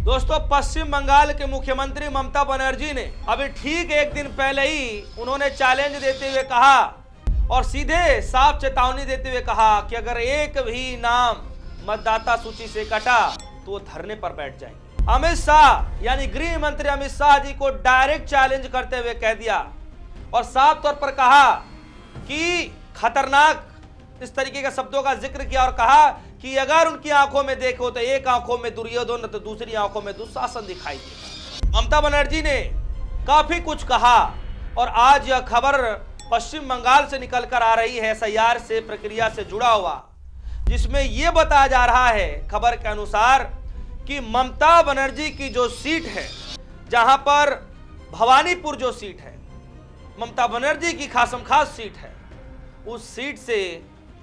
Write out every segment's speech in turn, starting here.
दोस्तों, पश्चिम बंगाल के मुख्यमंत्री ममता बनर्जी ने अभी ठीक एक दिन पहले ही उन्होंने चैलेंज देते हुए कहा और सीधे साफ चेतावनी देते हुए कहा कि अगर एक भी नाम मतदाता सूची से कटा तो वो धरने पर बैठ जाएंगे। अमित शाह यानी गृह मंत्री अमित शाह जी को डायरेक्ट चैलेंज करते हुए कह दिया और साफ तौर पर कहा कि खतरनाक इस तरीके के शब्दों का जिक्र किया और कहा कि अगर उनकी आंखों में देखो तो एक आंखों में दुर्योधन तो दूसरी आंखों में दुशासन दिखाई देगा। ममता बनर्जी ने काफी कुछ कहा और आज यह खबर पश्चिम बंगाल से निकलकर आ रही है एसआईआर से प्रक्रिया से जुड़ा हुआ, जिसमें यह बताया जा रहा है खबर के अनुसार कि ममता बनर्जी की जो सीट है, जहां पर भवानीपुर जो सीट है, ममता बनर्जी की खासम खास सीट है, उस सीट से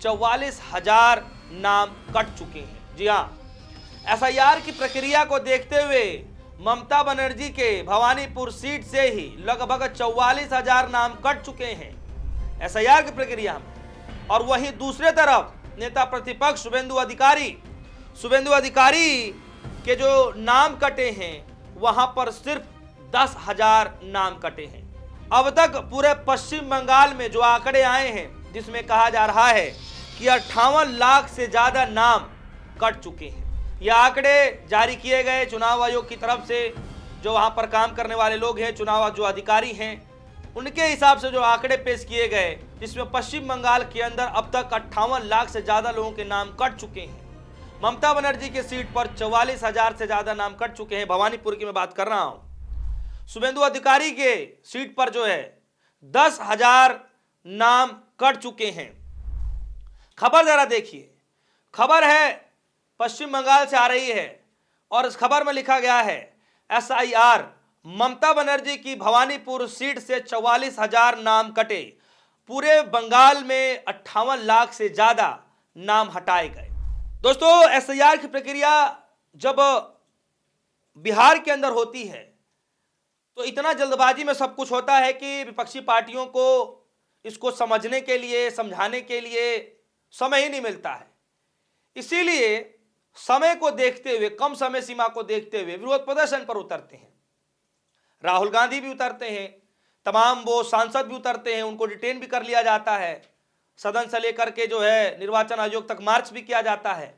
44,000 नाम कट चुके हैं। जी हां, एसआईआर की प्रक्रिया को देखते हुए ममता बनर्जी के भवानीपुर सीट से ही लगभग 44,000 नाम कट चुके हैं एसआईआर की प्रक्रिया में। और वहीं दूसरे तरफ नेता प्रतिपक्ष शुभेंदु अधिकारी के जो नाम कटे हैं वहां पर सिर्फ 10,000 नाम कटे हैं। अब तक पूरे पश्चिम बंगाल में जो आंकड़े आए हैं, जिसमें कहा जा रहा है कि 58 लाख से ज्यादा नाम कट चुके हैं। ये आंकड़े जारी किए गए चुनाव आयोग की तरफ से, जो वहां पर काम करने वाले लोग हैं, चुनाव जो अधिकारी हैं, उनके हिसाब से जो आंकड़े पेश किए गए, जिसमें पश्चिम बंगाल के अंदर अब तक 58 लाख से ज्यादा लोगों के नाम कट चुके हैं। ममता बनर्जी की सीट पर 44,000 से ज्यादा नाम कट चुके हैं। भवानीपुर की मैं बात कर रहा हूं। शुभेंदु अधिकारी के सीट पर जो है 10,000 नाम कट चुके हैं। खबर जरा देखिए, खबर है पश्चिम बंगाल से आ रही है और इस खबर में लिखा गया है एसआईआर, ममता बनर्जी की भवानीपुर सीट से 44,000 नाम कटे, पूरे बंगाल में 58 लाख से ज्यादा नाम हटाए गए। दोस्तों, एसआईआर की प्रक्रिया जब बिहार के अंदर होती है तो इतना जल्दबाजी में सब कुछ होता है कि विपक्षी पार्टियों को इसको समझने के लिए, समझाने के लिए समय ही नहीं मिलता है। इसीलिए समय को देखते हुए, कम समय सीमा को देखते हुए विरोध प्रदर्शन पर उतरते हैं। राहुल गांधी भी उतरते हैं, तमाम वो सांसद भी उतरते हैं, उनको डिटेन भी कर लिया जाता है, सदन से लेकर के जो है निर्वाचन आयोग तक मार्च भी किया जाता है,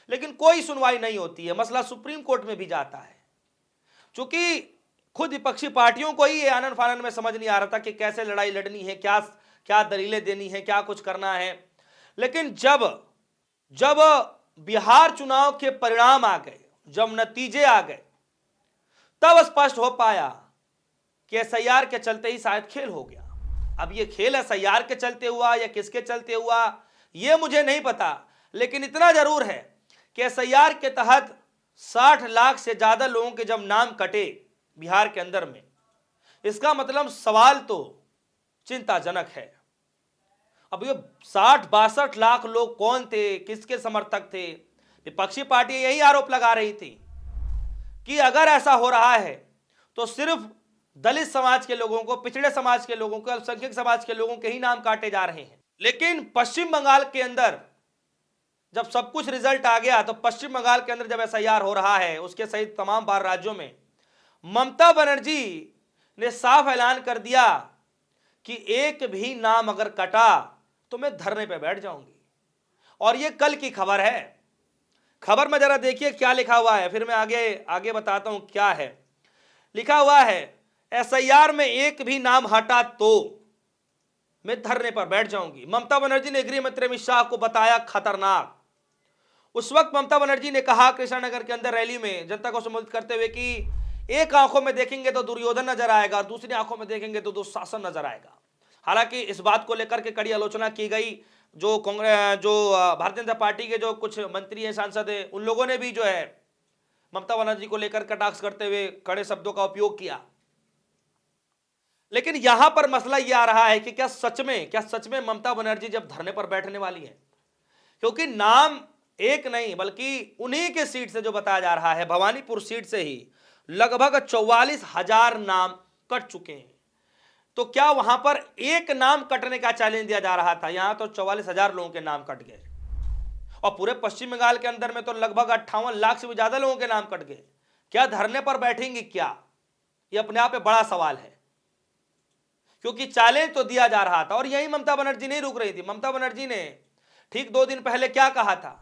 लेकिन कोई सुनवाई नहीं होती है। मसला सुप्रीम कोर्ट में भी जाता है। चूंकि खुद विपक्षी पार्टियों को ही ये आनन फानन में समझ नहीं आ रहा था कि कैसे लड़ाई लड़नी है, क्या क्या दलीलें देनी है, क्या कुछ करना है। लेकिन जब बिहार चुनाव के परिणाम आ गए, जब नतीजे आ गए, तब स्पष्ट हो पाया कि एसआईआर के चलते ही शायद खेल हो गया। अब ये खेल एसआईआर के चलते हुआ या किसके चलते हुआ ये मुझे नहीं पता, लेकिन इतना जरूर है कि एसआईआर के तहत 60 लाख से ज्यादा लोगों के जब नाम कटे बिहार के अंदर में, इसका मतलब सवाल तो चिंताजनक है। अब ये 60-62 लाख लोग कौन थे, किसके समर्थक थे? विपक्षी पार्टी यही आरोप लगा रही थी कि अगर ऐसा हो रहा है तो सिर्फ दलित समाज के लोगों को, पिछड़े समाज के लोगों को, अल्पसंख्यक समाज के लोगों के ही नाम काटे जा रहे हैं। लेकिन पश्चिम बंगाल के अंदर जब सब कुछ रिजल्ट आ गया, तो पश्चिम बंगाल के अंदर जब एसआईआर हो रहा है, उसके सहित तमाम 12 राज्यों में, ममता बनर्जी ने साफ ऐलान कर दिया कि एक भी नाम अगर कटा तो मैं धरने पे बैठ जाऊंगी। और ये कल की खबर है। खबर में जरा देखिए क्या लिखा हुआ है, फिर मैं आगे बताता हूं क्या है। लिखा हुआ है एसआईआर में एक भी नाम हटा तो मैं धरने पर बैठ जाऊंगी। ममता बनर्जी ने गृह मंत्री अमित शाह को बताया खतरनाक। उस वक्त ममता बनर्जी ने कहा कृष्णानगर के अंदर रैली में जनता को संबोधित करते हुए कि एक आंखों में देखेंगे तो दुर्योधन नजर आएगा और दूसरी आंखों में देखेंगे तो दुशासन नजर आएगा। हालांकि इस बात को लेकर के कड़ी आलोचना की गई। जो भारतीय जनता पार्टी के जो कुछ मंत्री हैं, सांसद हैं, उन लोगों ने भी जो है ममता बनर्जी को लेकर कटाक्ष करते हुए कड़े शब्दों का उपयोग किया। लेकिन यहां पर मसला यह आ रहा है कि क्या सच में ममता बनर्जी जब धरने पर बैठने वाली है? क्योंकि नाम एक नहीं बल्कि उन्हीं के सीट से जो बताया जा रहा है, भवानीपुर सीट से ही लगभग 44,000 नाम कट चुके हैं। तो क्या वहां पर एक नाम कटने का चैलेंज दिया जा रहा था? यहां तो 44,000 लोगों के नाम कट गए। और पूरे पश्चिम बंगाल के अंदर में तो लगभग 58 लाख से भी ज्यादा लोगों के नाम कट गए। क्या धरने पर बैठेंगी क्या? ये अपने आप में बड़ा सवाल है, क्योंकि चैलेंज तो दिया जा रहा था और यही ममता बनर्जी नहीं रुक रही थी। ममता बनर्जी ने ठीक 2 दिन पहले क्या कहा था?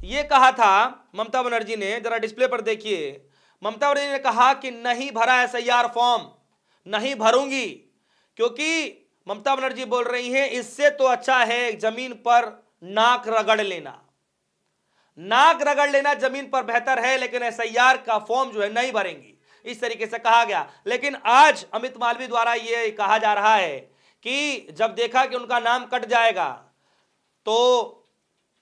ये कहा था ममता बनर्जी ने, जरा डिस्प्ले पर देखिए, ममता बनर्जी ने कहा कि नहीं भरा एसआईआर फॉर्म, नहीं भरूंगी, क्योंकि ममता बनर्जी बोल रही हैं इससे तो अच्छा है जमीन पर नाक रगड़ लेना, नाक रगड़ लेना जमीन पर बेहतर है, लेकिन एसआईआर का फॉर्म जो है नहीं भरेंगी, इस तरीके से कहा गया। लेकिन आज अमित मालवीय द्वारा यह कहा जा रहा है कि जब देखा कि उनका नाम कट जाएगा तो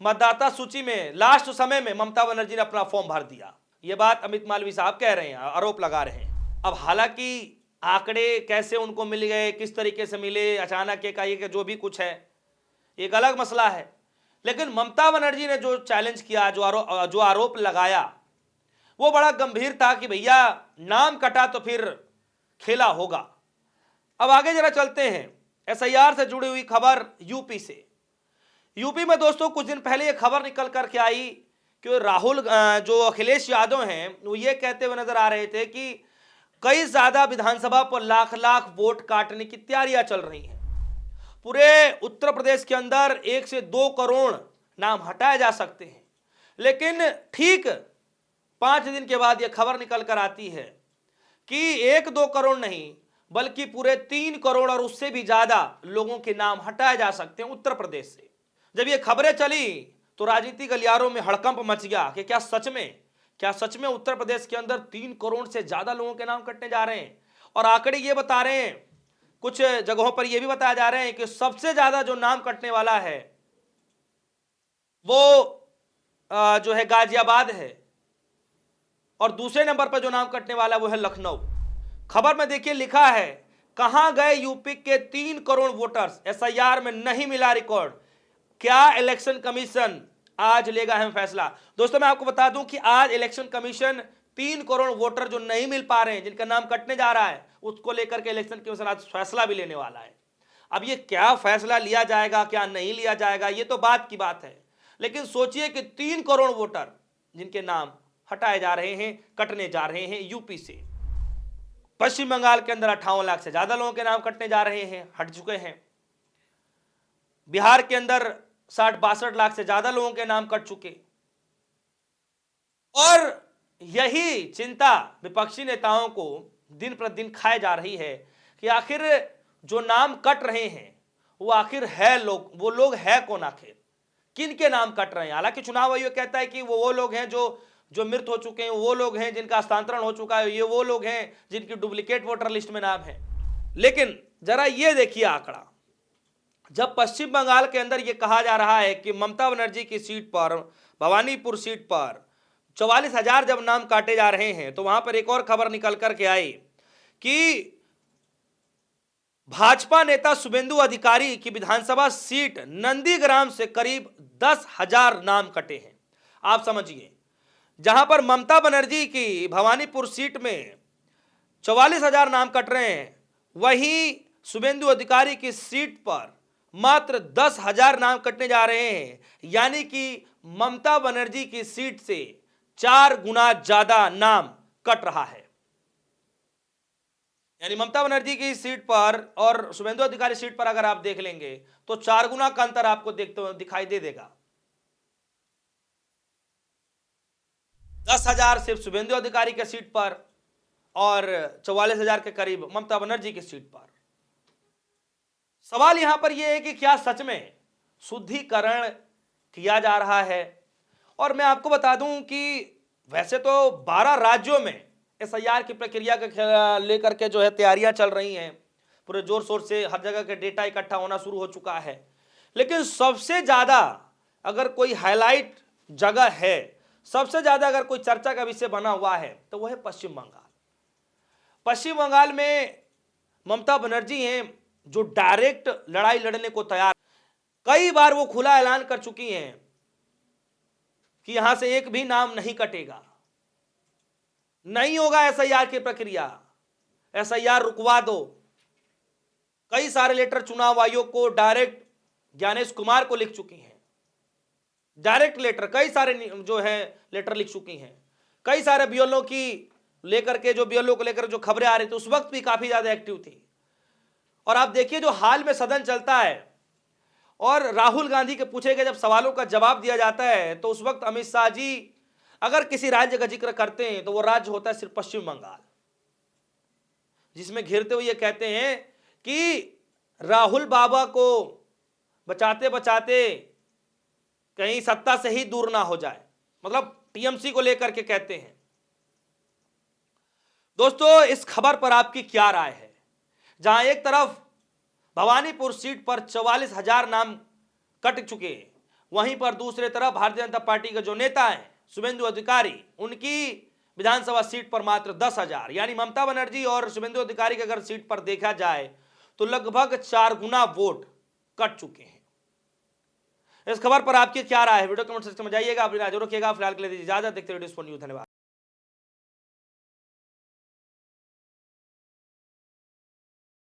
मतदाता सूची में लास्ट समय में ममता बनर्जी ने अपना फॉर्म भर दिया। यह बात अमित मालवीय साहब कह रहे हैं, आरोप लगा रहे हैं। अब हालांकि आंकड़े कैसे उनको मिल गए, किस तरीके से मिले, अचानक एकाएक जो भी कुछ है एक अलग मसला है, लेकिन ममता बनर्जी ने जो चैलेंज किया, जो आरोप लगाया, वो बड़ा गंभीर था कि भैया नाम कटा तो फिर खेला होगा। अब आगे जरा चलते हैं, एसआईआर से जुड़ी हुई खबर यूपी से। यूपी में दोस्तों कुछ दिन पहले ये खबर निकल करके आई कि राहुल जो अखिलेश यादव हैं वो ये कहते हुए नजर आ रहे थे कि कई ज्यादा विधानसभा पर लाख लाख वोट काटने की तैयारियां चल रही हैं। पूरे उत्तर प्रदेश के अंदर 1 से 2 करोड़ नाम हटाए जा सकते हैं, लेकिन ठीक 5 दिन के बाद यह खबर निकल कर आती है कि 1-2 करोड़ नहीं बल्कि पूरे 3 करोड़ और उससे भी ज्यादा लोगों के नाम हटाए जा सकते हैं उत्तर प्रदेश से। जब ये खबरें चली तो राजनीतिक गलियारों में हड़कंप मच गया कि क्या सच में उत्तर प्रदेश के अंदर 3 करोड़ से ज्यादा लोगों के नाम कटने जा रहे हैं। और आंकड़े ये बता रहे हैं, कुछ जगहों पर यह भी बताया जा रहे हैं कि सबसे ज्यादा जो नाम कटने वाला है वो जो है गाजियाबाद है, और दूसरे नंबर पर जो नाम कटने वाला वो है लखनऊ। खबर में देखिए लिखा है, कहां गए यूपी के 3 करोड़ वोटर्स, एसआईआर में नहीं मिला रिकॉर्ड, क्या इलेक्शन कमीशन आज लेगा अहम फैसला। दोस्तों मैं आपको बता दूं कि आज इलेक्शन कमीशन 3 करोड़ वोटर जो नहीं मिल पा रहे हैं, जिनका नाम कटने जा रहा है, उसको लेकर के इलेक्शन कमीशन आज फैसला भी लेने वाला है। अब ये क्या फैसला लिया जाएगा, क्या नहीं लिया जाएगा, ये तो बात की बात है, लेकिन सोचिए कि 3 करोड़ वोटर जिनके नाम हटाए जा रहे हैं, कटने जा रहे हैं यूपी से। पश्चिम बंगाल के अंदर 58 लाख से ज्यादा लोगों के नाम कटने जा रहे हैं, हट चुके हैं। बिहार के अंदर 60-62 लाख से ज्यादा लोगों के नाम कट चुके। और यही चिंता विपक्षी नेताओं को दिन प्रतिदिन खाए जा रही है कि आखिर जो नाम कट रहे हैं वो आखिर है वो लोग है कौन, आखिर किन के नाम कट रहे हैं। हालांकि चुनाव आयोग कहता है कि वो लोग हैं जो मृत हो चुके हैं, वो लोग हैं जिनका हस्तांतरण हो चुका है, ये वो लोग हैं जिनकी डुप्लीकेट वोटर लिस्ट में नाम है। लेकिन जरा ये देखिए आंकड़ा, जब पश्चिम बंगाल के अंदर यह कहा जा रहा है कि ममता बनर्जी की सीट पर, भवानीपुर सीट पर 44,000 जब नाम काटे जा रहे हैं, तो वहां पर एक और खबर निकल करके आई कि भाजपा नेता शुभेंदु अधिकारी की विधानसभा सीट नंदीग्राम से करीब 10,000 नाम कटे हैं। आप समझिए, जहां पर ममता बनर्जी की भवानीपुर सीट में 44,000 नाम कट रहे हैं, वहीं शुभेंदु अधिकारी की सीट पर मात्र 10,000 नाम कटने जा रहे हैं। यानी कि ममता बनर्जी की सीट से 4 गुना ज्यादा नाम कट रहा है। यानी ममता बनर्जी की सीट पर और शुभेंदु अधिकारी सीट पर अगर आप देख लेंगे तो 4 गुना का अंतर आपको दिखाई दे देगा। 10,000 सिर्फ शुभेंदु अधिकारी के सीट पर और 44,000 के करीब ममता बनर्जी की सीट पर। सवाल यहां पर यह है कि क्या सच में शुद्धिकरण किया जा रहा है। और मैं आपको बता दूं कि वैसे तो 12 राज्यों में एसआईआर की प्रक्रिया का लेकर के जो है तैयारियां चल रही हैं, पूरे जोर शोर से हर जगह के डेटा इकट्ठा होना शुरू हो चुका है। लेकिन सबसे ज्यादा अगर कोई हाईलाइट जगह है, सबसे ज्यादा अगर कोई चर्चा का विषय बना हुआ है तो वह है पश्चिम बंगाल। पश्चिम बंगाल में ममता बनर्जी हैं जो डायरेक्ट लड़ाई लड़ने को तैयार, कई बार वो खुला ऐलान कर चुकी हैं कि यहां से एक भी नाम नहीं कटेगा, नहीं होगा एसआईआर की प्रक्रिया, एसआईआर रुकवा दो। कई सारे लेटर चुनाव आयोग को डायरेक्ट ज्ञानेश कुमार को लिख चुकी हैं, डायरेक्ट लेटर कई सारे जो है लेटर लिख चुकी हैं कई सारे बीएलओ की लेकर के, जो बीएलओ को लेकर जो खबरें आ रही थी उस वक्त भी काफी ज्यादा एक्टिव थी। और आप देखिए जो हाल में सदन चलता है और राहुल गांधी के पूछे गए जब सवालों का जवाब दिया जाता है तो उस वक्त अमित शाह जी अगर किसी राज्य का जिक्र करते हैं तो वो राज्य होता है सिर्फ पश्चिम बंगाल, जिसमें घिरते हुए ये कहते हैं कि राहुल बाबा को बचाते बचाते कहीं सत्ता से ही दूर ना हो जाए, मतलब टीएमसी को लेकर के कहते हैं। दोस्तों इस खबर पर आपकी क्या राय है, जहां एक तरफ भवानीपुर सीट पर 44,000 नाम कट चुके हैं, वहीं पर दूसरे तरफ भारतीय जनता पार्टी के जो नेता हैं शुभेंदु अधिकारी, उनकी विधानसभा सीट पर मात्र 10,000, यानी ममता बनर्जी और शुभेंदु अधिकारी की अगर सीट पर देखा जाए तो लगभग 4 गुना वोट कट चुके हैं। इस खबर पर आपकी क्या राय है, वीडियो कमेंट सेक्शन में जाइएगा, अपनी राय जरूर रखिएगा। फिलहाल के लिए दीजिए इजाजत, देखते रहिए न्यूज़। धन्यवाद।